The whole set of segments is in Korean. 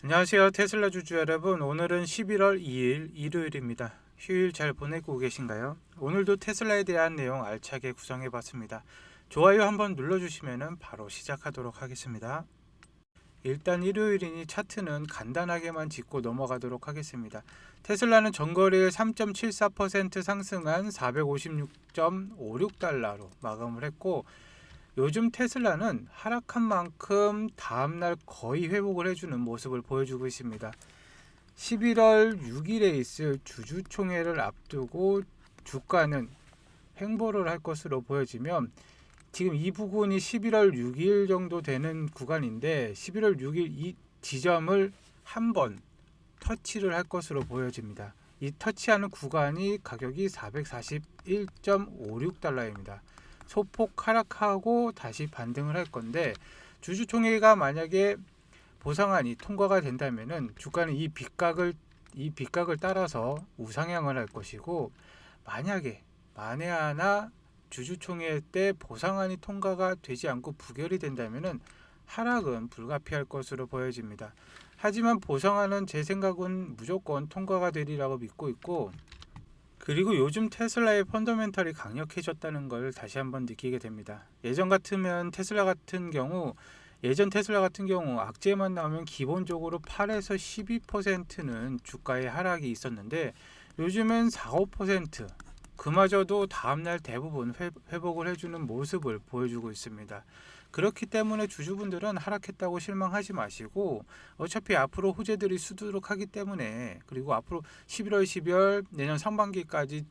안녕하세요, 테슬라 주주 여러분. 오늘은 11월 2일 일요일입니다. 휴일 잘 보내고 계신가요? 오늘도 테슬라에 대한 내용 알차게 구성해 봤습니다. 좋아요 한번 눌러주시면 바로 시작하도록 하겠습니다. 일단 일요일이니 차트는 간단하게만 짚고 넘어가도록 하겠습니다. 테슬라는 전거래일 3.74% 상승한 456.56달러로 마감을 했고, 요즘 테슬라는 하락한 만큼 다음날 거의 회복을 해주는 모습을 보여주고 있습니다. 11월 6일에 있을 주주총회를 앞두고 주가는 횡보를 할 것으로 보여지면, 지금 이 부근이 11월 6일 정도 되는 구간인데 11월 6일 이 지점을 한번 터치를 할 것으로 보여집니다. 이 터치하는 구간이 가격이 441.56달러입니다. 소폭 하락하고 다시 반등을 할 건데, 주주총회가 만약에 보상안이 통과가 된다면은 주가는 이 빗각을 따라서 우상향을 할 것이고, 만에 하나 주주총회 때 보상안이 통과가 되지 않고 부결이 된다면은 하락은 불가피할 것으로 보여집니다. 하지만 보상안은 제 생각은 무조건 통과가 되리라고 믿고 있고, 그리고 요즘 테슬라의 펀더멘털이 강력해졌다는 걸 다시 한번 느끼게 됩니다. 예전 테슬라 같은 경우 악재만 나오면 기본적으로 8에서 12%는 주가의 하락이 있었는데, 요즘은 4, 5%, 그마저도 다음날 대부분 회복을 해주는 모습을 보여주고 있습니다. 그렇기 때문에 주주분들은 하락했다고 실망하지 마시고, 어차피 앞으로 호재들이 수두룩하기 때문에, 그리고 앞으로 11월, 12월 내년 상반기까지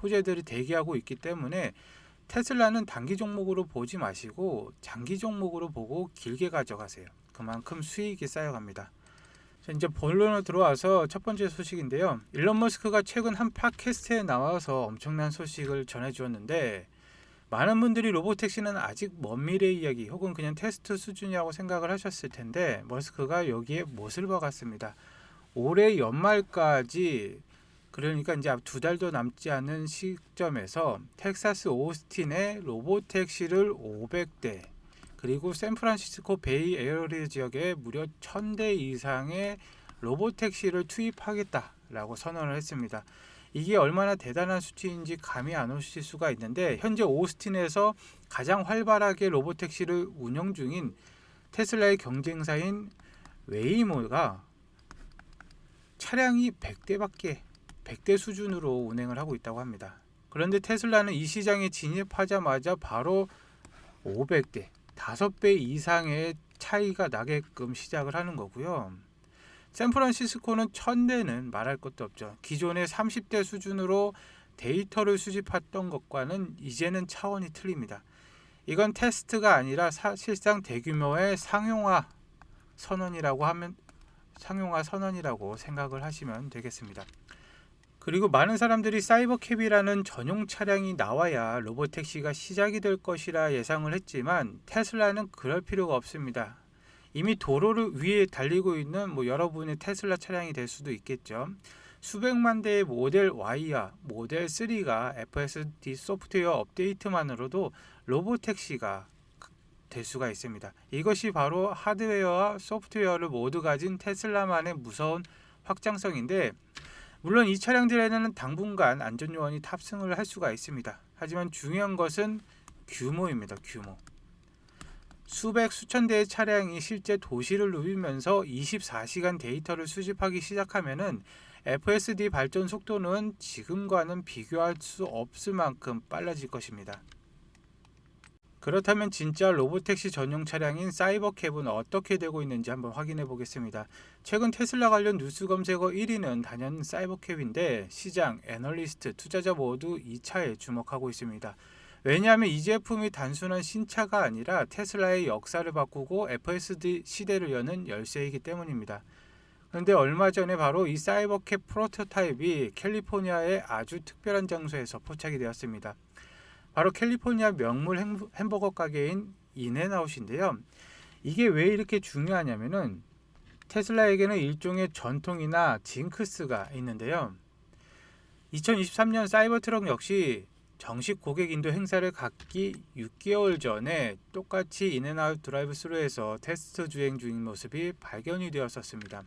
호재들이 대기하고 있기 때문에 테슬라는 단기 종목으로 보지 마시고 장기 종목으로 보고 길게 가져가세요. 그만큼 수익이 쌓여갑니다. 자, 이제 본론으로 들어와서 첫 번째 소식인데요. 일론 머스크가 최근 한 팟캐스트에 나와서 엄청난 소식을 전해주었는데, 많은 분들이 로보택시는 아직 먼 미래 이야기 혹은 그냥 테스트 수준이라고 생각을 하셨을 텐데, 머스크가 여기에 못을 박았습니다. 올해 연말까지, 그러니까 이제 2달도 남지 않은 시점에서 텍사스 오스틴에 로보택시를 500대, 그리고 샌프란시스코 베이 에어리어 지역에 무려 1000대 이상의 로보택시를 투입하겠다라고 선언을 했습니다. 이게 얼마나 대단한 수치인지 감이 안 오실 수가 있는데, 현재 오스틴에서 가장 활발하게 로보택시를 운영 중인 테슬라의 경쟁사인 웨이모가 차량이 100대 수준으로 운행을 하고 있다고 합니다. 그런데 테슬라는 이 시장에 진입하자마자 바로 500대, 5배 이상의 차이가 나게끔 시작을 하는 거고요. 샌프란시스코는 1000대는 말할 것도 없죠. 기존의 30대 수준으로 데이터를 수집했던 것과는 이제는 차원이 틀립니다. 이건 테스트가 아니라 사실상 대규모의 상용화 선언이라고 생각을 하시면 되겠습니다. 그리고 많은 사람들이 사이버캡이라는 전용 차량이 나와야 로보택시가 시작이 될 것이라 예상을 했지만, 테슬라는 그럴 필요가 없습니다. 이미 도로를 위에 달리고 있는 여러분의 테슬라 차량이 될 수도 있겠죠. 수백만 대의 모델 Y와 모델 3가 FSD 소프트웨어 업데이트만으로도 로보택시가 될 수가 있습니다. 이것이 바로 하드웨어와 소프트웨어를 모두 가진 테슬라만의 무서운 확장성인데, 물론 이 차량들에는 당분간 안전요원이 탑승을 할 수가 있습니다. 하지만 중요한 것은 규모입니다. 규모. 수천 대의 차량이 실제 도시를 누비면서 24시간 데이터를 수집하기 시작하면은 FSD 발전 속도는 지금과는 비교할 수 없을 만큼 빨라질 것입니다. 그렇다면 진짜 로보택시 전용 차량인 사이버캡은 어떻게 되고 있는지 한번 확인해 보겠습니다. 최근 테슬라 관련 뉴스 검색어 1위는 단연 사이버캡인데, 시장, 애널리스트, 투자자 모두 이 차에 주목하고 있습니다. 왜냐하면 이 제품이 단순한 신차가 아니라 테슬라의 역사를 바꾸고 FSD 시대를 여는 열쇠이기 때문입니다. 그런데 얼마 전에 바로 이 사이버캡 프로토타입이 캘리포니아의 아주 특별한 장소에서 포착이 되었습니다. 바로 캘리포니아 명물 햄버거 가게인 인앤아웃인데요. 이게 왜 이렇게 중요하냐면은, 테슬라에게는 일종의 전통이나 징크스가 있는데요. 2023년 사이버트럭 역시 정식 고객 인도 행사를 갖기 6개월 전에 똑같이 인앤아웃 드라이브 스루에서 테스트 주행 중인 모습이 발견이 되었었습니다.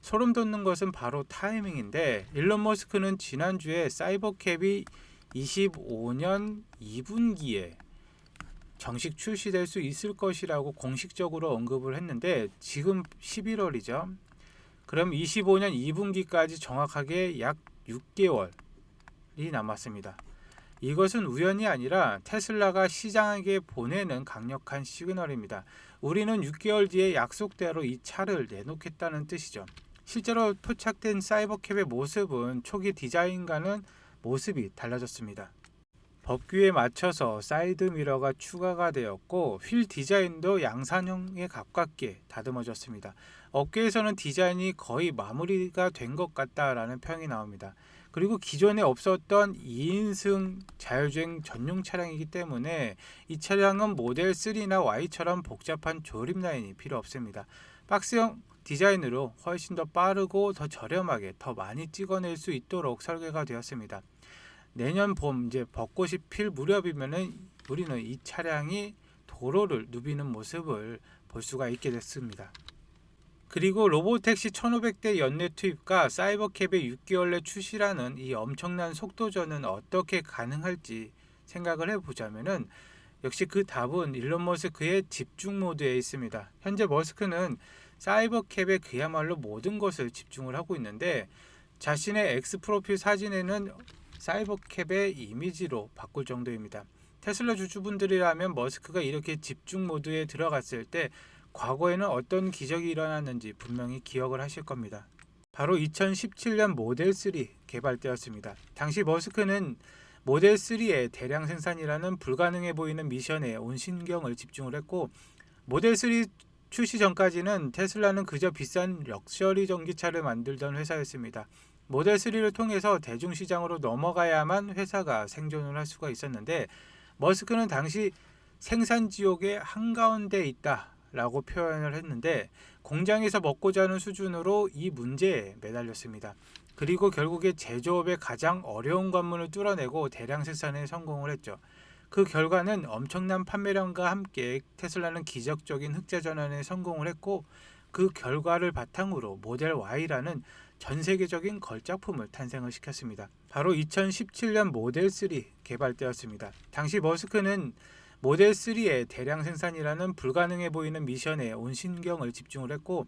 소름 돋는 것은 바로 타이밍인데, 일론 머스크는 지난주에 사이버캡이 25년 2분기에 정식 출시될 수 있을 것이라고 공식적으로 언급을 했는데, 지금 11월이죠. 그럼 25년 2분기까지 정확하게 약 6개월이 남았습니다. 이것은 우연이 아니라 테슬라가 시장에게 보내는 강력한 시그널입니다. 우리는 6개월 뒤에 약속대로 이 차를 내놓겠다는 뜻이죠. 실제로 포착된 사이버캡의 모습은 초기 디자인과는 모습이 달라졌습니다. 법규에 맞춰서 사이드 미러가 추가가 되었고, 휠 디자인도 양산형에 가깝게 다듬어졌습니다. 업계에서는 디자인이 거의 마무리가 된 것 같다라는 평이 나옵니다. 그리고 기존에 없었던 2인승 자율주행 전용 차량이기 때문에 이 차량은 모델 3나 Y처럼 복잡한 조립 라인이 필요 없습니다. 박스형 디자인으로 훨씬 더 빠르고 더 저렴하게 더 많이 찍어낼 수 있도록 설계가 되었습니다. 내년 봄 이제 벚꽃이 필 무렵이면은 우리는 이 차량이 도로를 누비는 모습을 볼 수가 있게 됐습니다. 그리고 로보택시 1500대 연내 투입과 사이버캡의 6개월 내 출시라는 이 엄청난 속도전은 어떻게 가능할지 생각을 해보자면은, 역시 그 답은 일론 머스크의 집중 모드에 있습니다. 현재 머스크는 사이버캡에 그야말로 모든 것을 집중을 하고 있는데, 자신의 X 프로필 사진에는 사이버캡의 이미지로 바꿀 정도입니다. 테슬라 주주분들이라면 머스크가 이렇게 집중 모드에 들어갔을 때 과거에는 어떤 기적이 일어났는지 분명히 기억을 하실 겁니다. 바로 2017년 모델 3 개발 때였습니다. 당시 머스크는 모델 3의 대량 생산이라는 불가능해 보이는 미션에 온 신경을 집중을 했고, 모델 3 출시 전까지는 테슬라는 그저 비싼 럭셔리 전기차를 만들던 회사였습니다. 모델 3를 통해서 대중시장으로 넘어가야만 회사가 생존을 할 수가 있었는데, 머스크는 당시 생산 지옥의 한가운데 있다 라고 표현을 했는데, 공장에서 먹고 자는 수준으로 이 문제에 매달렸습니다. 그리고 결국에 제조업의 가장 어려운 관문을 뚫어내고 대량 생산에 성공을 했죠. 그 결과는 엄청난 판매량과 함께 테슬라는 기적적인 흑자 전환에 성공을 했고, 그 결과를 바탕으로 모델 Y라는 전 세계적인 걸작품을 탄생을 시켰습니다. 바로 2017년 모델 3 개발 때였습니다. 당시 머스크는 모델 3의 대량 생산이라는 불가능해 보이는 미션에 온 신경을 집중을 했고,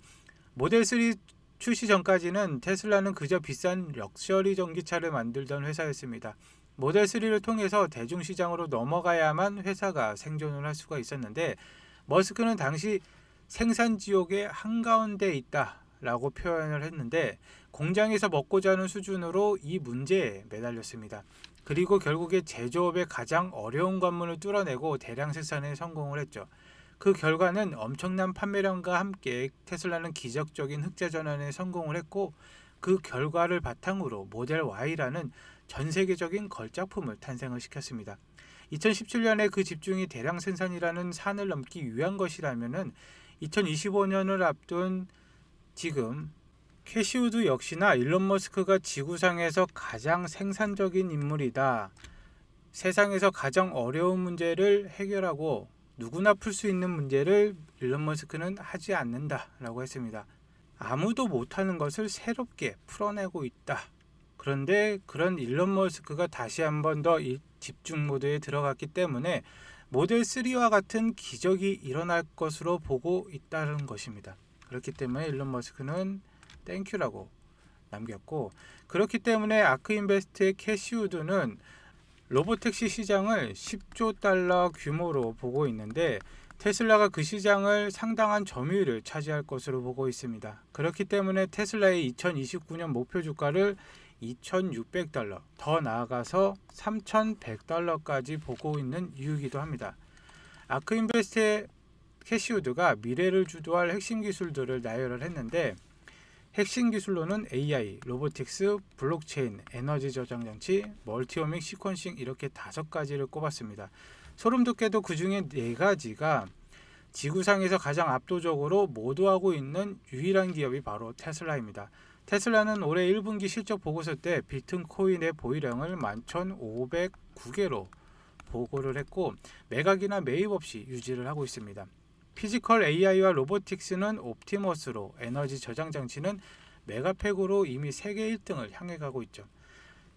모델 3 출시 전까지는 테슬라는 그저 비싼 럭셔리 전기차를 만들던 회사였습니다. 모델 3를 통해서 대중시장으로 넘어가야만 회사가 생존을 할 수가 있었는데, 머스크는 당시 생산 지옥의 한가운데 있다 라고 표현을 했는데, 공장에서 먹고 자는 수준으로 이 문제에 매달렸습니다. 그리고 결국에 제조업의 가장 어려운 관문을 뚫어내고 대량 생산에 성공을 했죠. 그 결과는 엄청난 판매량과 함께 테슬라는 기적적인 흑자 전환에 성공을 했고, 그 결과를 바탕으로 모델 Y라는 전 세계적인 걸작품을 탄생을 시켰습니다. 2017년에 그 집중이 대량 생산이라는 산을 넘기 위한 것이라면은 2025년을 앞둔 지금 캐시우드 역시나 일론 머스크가 지구상에서 가장 생산적인 인물이다. 세상에서 가장 어려운 문제를 해결하고 누구나 풀 수 있는 문제를 일론 머스크는 하지 않는다라고 했습니다. 아무도 못하는 것을 새롭게 풀어내고 있다. 그런데 그런 일론 머스크가 다시 한 번 더 집중 모드에 들어갔기 때문에 모델 3와 같은 기적이 일어날 것으로 보고 있다는 것입니다. 그렇기 때문에 일론 머스크는 땡큐라고 남겼고, 그렇기 때문에 아크인베스트의 캐시우드는 로보택시 시장을 10조 달러 규모로 보고 있는데, 테슬라가 그 시장을 상당한 점유율을 차지할 것으로 보고 있습니다. 그렇기 때문에 테슬라의 2029년 목표 주가를 2,600달러, 더 나아가서 3,100달러까지 보고 있는 이유이기도 합니다. 아크인베스트의 캐시우드가 미래를 주도할 핵심 기술들을 나열을 했는데, 핵심 기술로는 AI, 로보틱스, 블록체인, 에너지 저장 장치, 멀티오믹 시퀀싱 이렇게 5가지를 꼽았습니다. 소름 돋게도 그 중에 4가지가 지구상에서 가장 압도적으로 모두하고 있는 유일한 기업이 바로 테슬라입니다. 테슬라는 올해 1분기 실적 보고서 때 비트코인의 보유량을 39개로 보고를 했고 매각이나 매입 없이 유지를 하고 있습니다. 피지컬 AI와 로보틱스는 옵티머스로, 에너지 저장 장치는 메가팩으로 이미 세계 1등을 향해 가고 있죠.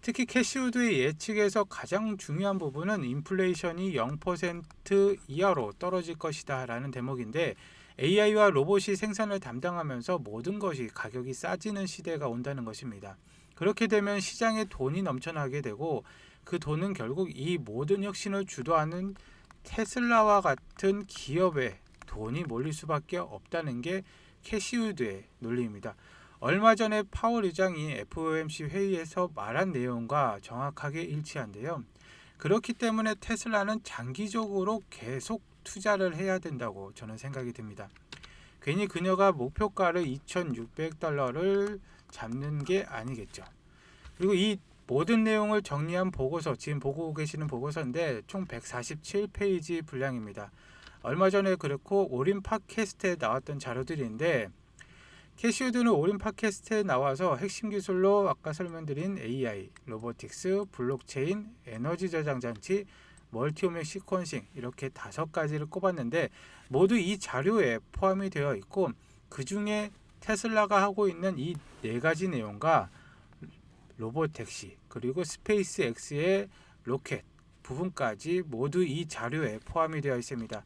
특히 캐시우드의 예측에서 가장 중요한 부분은 인플레이션이 0% 이하로 떨어질 것이다 라는 대목인데, AI와 로봇이 생산을 담당하면서 모든 것이 가격이 싸지는 시대가 온다는 것입니다. 그렇게 되면 시장에 돈이 넘쳐나게 되고 그 돈은 결국 이 모든 혁신을 주도하는 테슬라와 같은 기업에 돈이 몰릴 수밖에 없다는 게 캐시우드의 논리입니다. 얼마 전에 파월 의장이 FOMC 회의에서 말한 내용과 정확하게 일치한데요. 그렇기 때문에 테슬라는 장기적으로 계속 투자를 해야 된다고 저는 생각이 듭니다. 괜히 그녀가 목표가를 $2,600를 잡는 게 아니겠죠. 그리고 이 모든 내용을 정리한 보고서, 지금 보고 계시는 보고서인데 총 147페이지 분량입니다. 얼마 전에 그렇고 오린 팟캐스트에 나왔던 자료들인데, 캐시우드는 오린 팟캐스트에 나와서 핵심 기술로 아까 설명드린 AI, 로보틱스, 블록체인, 에너지 저장 장치, 멀티오믹 시퀀싱 이렇게 5가지를 꼽았는데 모두 이 자료에 포함이 되어 있고, 그 중에 테슬라가 하고 있는 이 4가지 내용과 로보택시 그리고 스페이스X의 로켓 부분까지 모두 이 자료에 포함이 되어 있습니다.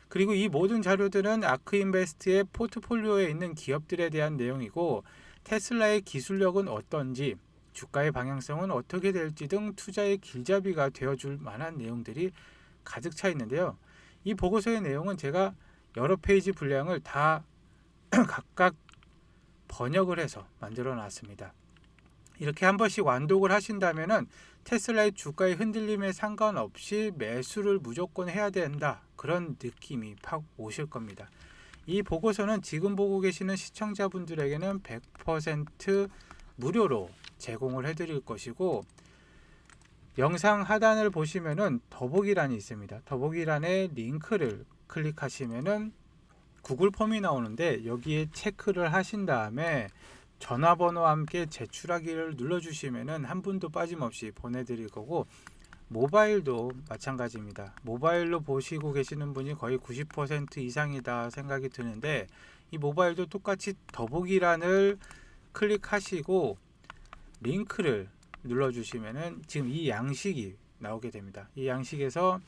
그리고 이 모든 자료들은 아크인베스트의 포트폴리오에 있는 기업들에 대한 내용이고, 테슬라의 기술력은 어떤지, 주가의 방향성은 어떻게 될지 등 투자의 길잡이가 되어줄 만한 내용들이 가득 차 있는데요. 이 보고서의 내용은 제가 여러 페이지 분량을 다 각각 번역을 해서 만들어 놨습니다. 이렇게 한 번씩 완독을 하신다면은 테슬라의 주가의 흔들림에 상관없이 매수를 무조건 해야 된다, 그런 느낌이 팍 오실 겁니다. 이 보고서는 지금 보고 계시는 시청자분들에게는 100% 무료로 제공을 해드릴 것이고, 영상 하단을 보시면은 더보기란이 있습니다. 더보기란에 링크를 클릭하시면은 구글 폼이 나오는데 여기에 체크를 하신 다음에 전화번호와 함께 제출하기를 눌러주시면은 한 분도 빠짐없이 보내드릴 거고, 모바일도 마찬가지입니다. 모바일로 보시고 계시는 분이 거의 90% 이상이다 생각이 드는데, 이 모바일도 똑같이 더보기란을 클릭하시고 링크를 눌러주시면은 지금 이 양식이 나오게 됩니다. 이 양식에서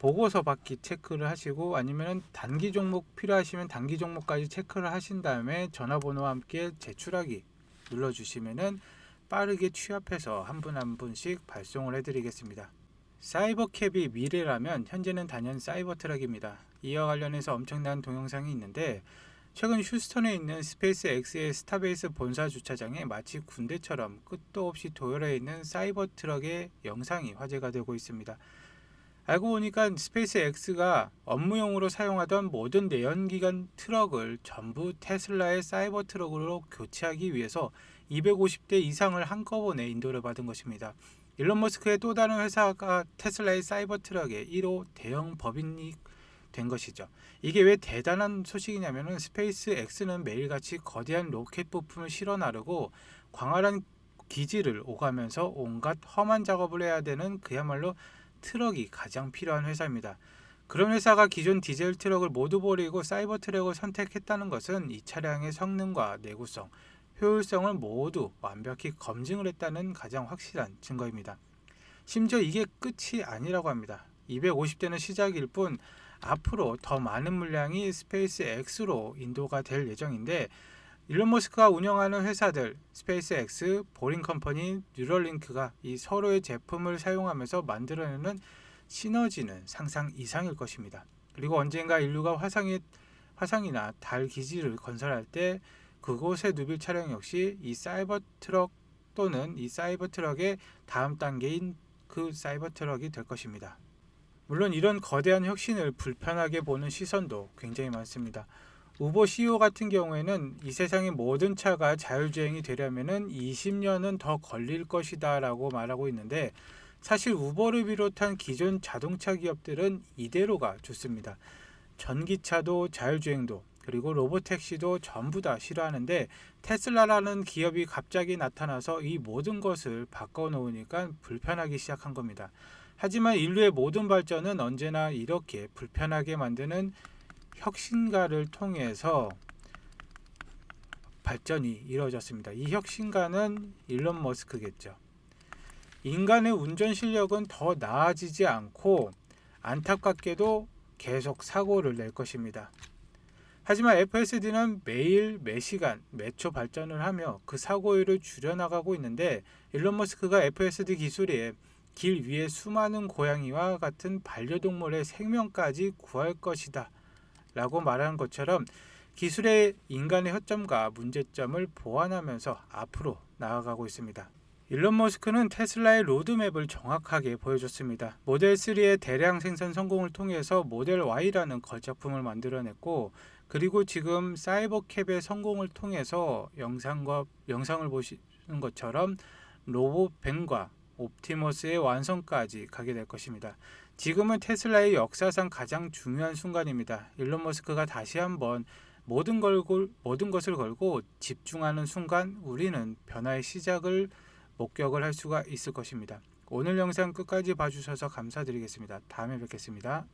보고서 받기 체크를 하시고, 아니면 단기 종목 필요하시면 단기 종목까지 체크를 하신 다음에 전화번호와 함께 제출하기 눌러주시면은 빠르게 취합해서 한 분 한 분씩 발송을 해드리겠습니다. 사이버캡이 미래라면 현재는 단연 사이버트럭입니다. 이와 관련해서 엄청난 동영상이 있는데, 최근 휴스턴에 있는 스페이스X의 스타베이스 본사 주차장에 마치 군대처럼 끝도 없이 도열해 있는 사이버트럭의 영상이 화제가 되고 있습니다. 알고 보니까 스페이스X가 업무용으로 사용하던 모든 내연기관 트럭을 전부 테슬라의 사이버 트럭으로 교체하기 위해서 250대 이상을 한꺼번에 인도를 받은 것입니다. 일론 머스크의 또 다른 회사가 테슬라의 사이버 트럭의 1호 대형 법인이 된 것이죠. 이게 왜 대단한 소식이냐면은 스페이스X는 매일같이 거대한 로켓 부품을 실어 나르고 광활한 기지를 오가면서 온갖 험한 작업을 해야 되는 그야말로 트럭이 가장 필요한 회사입니다. 그런 회사가 기존 디젤 트럭을 모두 버리고 사이버 트럭을 선택했다는 것은 이 차량의 성능과 내구성, 효율성을 모두 완벽히 검증을 했다는 가장 확실한 증거입니다. 심지어 이게 끝이 아니라고 합니다. 250대는 시작일 뿐 앞으로 더 많은 물량이 스페이스X로 인도가 될 예정인데, 일론 머스크가 운영하는 회사들 스페이스X, 보링컴퍼니, 뉴럴링크가 이 서로의 제품을 사용하면서 만들어내는 시너지는 상상 이상일 것입니다. 그리고 언젠가 인류가 화성이나 달 기지를 건설할 때 그곳에 누빌 차량 역시 이 사이버 트럭 또는 이 사이버 트럭의 다음 단계인 그 사이버 트럭이 될 것입니다. 물론 이런 거대한 혁신을 불편하게 보는 시선도 굉장히 많습니다. 우버 CEO 같은 경우에는 이 세상의 모든 차가 자율주행이 되려면 20년은 더 걸릴 것이다 라고 말하고 있는데, 사실 우버를 비롯한 기존 자동차 기업들은 이대로가 좋습니다. 전기차도 자율주행도, 그리고 로보택시도 전부 다 싫어하는데 테슬라라는 기업이 갑자기 나타나서 이 모든 것을 바꿔놓으니까 불편하기 시작한 겁니다. 하지만 인류의 모든 발전은 언제나 이렇게 불편하게 만드는 혁신가를 통해서 발전이 이루어졌습니다. 이 혁신가는 일론 머스크겠죠. 인간의 운전 실력은 더 나아지지 않고 안타깝게도 계속 사고를 낼 것입니다. 하지만 FSD는 매일 매시간 매초 발전을 하며 그 사고율을 줄여나가고 있는데 일론 머스크가 FSD 기술에 길 위에 수많은 고양이와 같은 반려동물의 생명까지 구할 것이다 라고 말하는 것처럼 기술의 인간의 허점과 문제점을 보완하면서 앞으로 나아가고 있습니다. 일론 머스크는 테슬라의 로드맵을 정확하게 보여줬습니다. 모델 3의 대량 생산 성공을 통해서 모델 Y라는 걸작품을 만들어냈고, 그리고 지금 사이버캡의 성공을 통해서 영상을 보시는 것처럼 로봇 밴과 옵티머스의 완성까지 가게 될 것입니다. 지금은 테슬라의 역사상 가장 중요한 순간입니다. 일론 머스크가 다시 한번 모든 것을 걸고 집중하는 순간 우리는 변화의 시작을 목격을 할 수가 있을 것입니다. 오늘 영상 끝까지 봐주셔서 감사드리겠습니다. 다음에 뵙겠습니다.